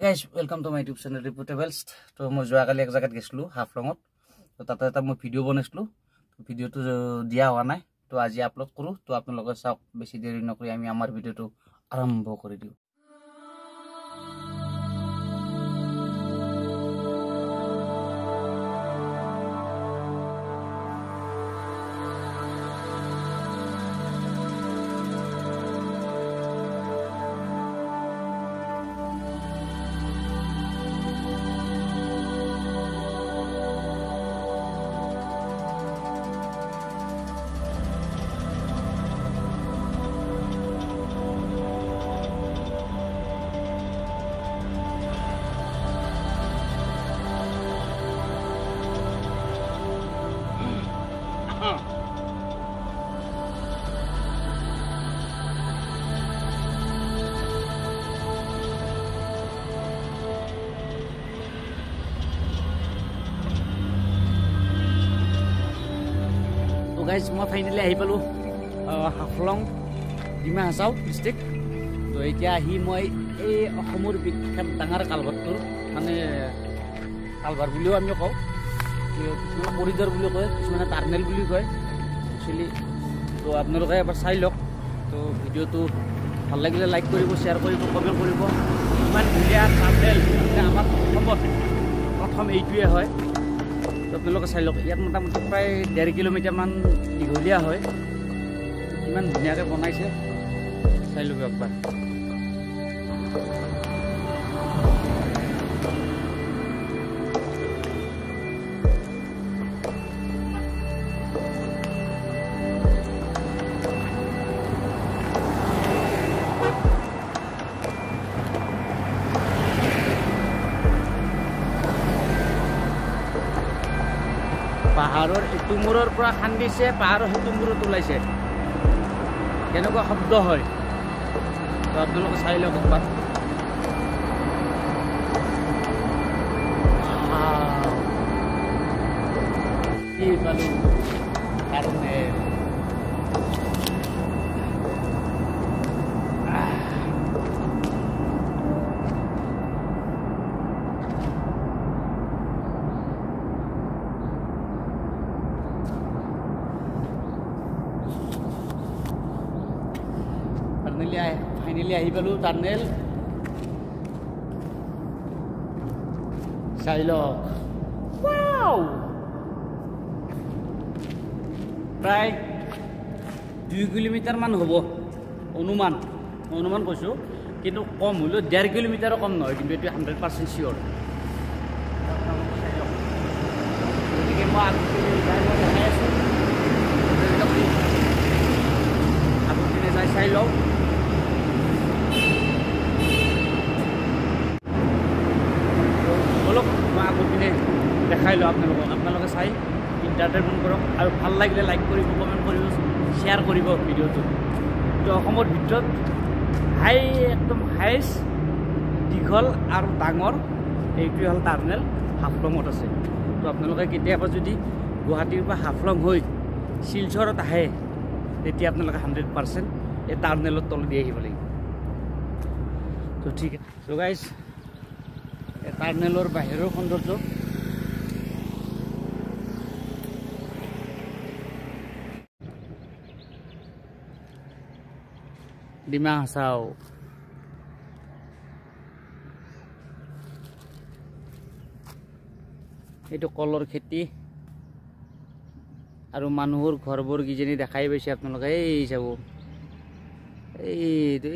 Guys, welcome to my YouTube channel Reportables. So মই যোৱাকালি এক জায়গাত গৈছিলো হাফলঙত। তো তাতে এটা মই ভিডিও বনাইছিলো। তো ভিডিওটো দিয়া হোৱা নাই। তো আজি আপলোড কৰো। তো আপোনালোকে চাওক, বেছি দেৰি নকৰি আমি আমাৰ ভিডিওটো আৰম্ভ কৰি দিও। Guys, মই ফাইনালি আহি পালো হাফলং ডিমা হাছাও ডিস্ট্ৰিক্ট। তো এতিয়া আহি মই এই অসমৰ বিখ্যাত ডাঙৰ কালভাৰটোৰ মানে কালভাৰ বুলিও আমি কওঁ, কিছুমানে কৰিডৰ বুলি কয়, কিছুমানে টাৰ্নেল বুলি কয় একচুৱেলি। তো আপোনালোকে এবাৰ চাই লওক। তো ভিডিঅ'টো ভাল লাগিলে লাইক কৰিব, শ্বেয়াৰ কৰিব, কমেণ্ট কৰিব। ইমান ধুনীয়া টাৰ্নেল আমাৰ অসমত প্ৰথম এইটোৱে হয়। আপোনালোকে চাই লওক, ইয়াত মোটামুটি প্ৰায় 1.5 কিলোমিটাৰমান দীঘলীয়া হয়। ইমান ধুনীয়াকৈ বনাইছে, চাই লওক একবাৰ। পাহাৰৰ ইটো মূৰৰ পৰা খান্দিছে, পাহাৰৰ সিটো মূৰত ওলাইছে, কেনেকুৱা শব্দ হয় আপোনালোকে চাই লওক একবাৰ। কি পালো কাৰণে ফাইনেলি আহি পালো টাৰ্নেল। চাই লওক, প্ৰায় 2 কিলোমিটাৰমান হ'ব অনুমান কৈছোঁ, কিন্তু কম হ'লেও 1.5 কিলোমিটাৰো কম নহয়, কিন্তু এইটো 100% চিয়'ৰ। গতিকে মই দেখাই আছোঁ, আগত যাই চাই লওক। মই আগৰ পিনে দেখাই লওঁ আপোনালোকে চাই এণ্টাৰটেইনমেণ্ট কৰক, আৰু ভাল লাগিলে লাইক কৰিব, কমেণ্ট কৰিব, শ্বেয়াৰ কৰিব ভিডিঅ'টো। তো অসমৰ ভিতৰত একদম হাইষ্ট দীঘল আৰু ডাঙৰ এইটোৱে হ'ল টাৰ্নেল হাফলঙত আছে। তো আপোনালোকে কেতিয়াবা যদি গুৱাহাটীৰ পৰা হাফলং হৈ শিলচৰত আহে, তেতিয়া আপোনালোকে 100% এই টাৰ্নেলৰ তলেদি আহিব লাগিব। তো ঠিক আছে। চ' গাইজ, টাৰ্নেলৰ বাহিৰৰ সৌন্দৰ্য ডিমা হাছাও। এইটো কলৰ খেতি আৰু মানুহৰ ঘৰবোৰ কিজানি দেখাই পাইছে আপোনালোকে। এই চাব, এইটো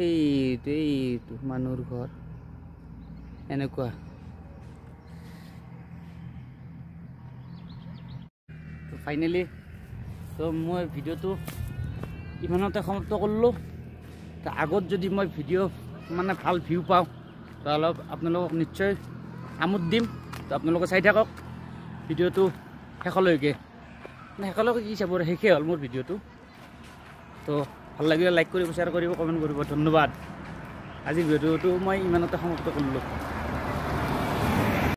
মানুহৰ ঘৰ এনেকুৱা। ফাইনেলি তো মই ভিডিঅ'টো ইমানতে সমাপ্ত কৰিলোঁ। তো আগত যদি মই ভিডিঅ' মানে ভাল ভিউ পাওঁ, তো অলপ আপোনালোকক নিশ্চয় আমোদ দিম। তো আপোনালোকে চাই থাকক ভিডিঅ'টো শেষলৈকে। শেষলৈকে কি চাব, শেষেই হ'ল মোৰ ভিডিঅ'টো। তো ভাল লাগিলে লাইক কৰিব, শ্বেয়াৰ কৰিব, কমেণ্ট কৰিব। ধন্যবাদ। আজিৰ ভিডিঅ'টো মই ইমানতে সমাপ্ত কৰিলোঁ।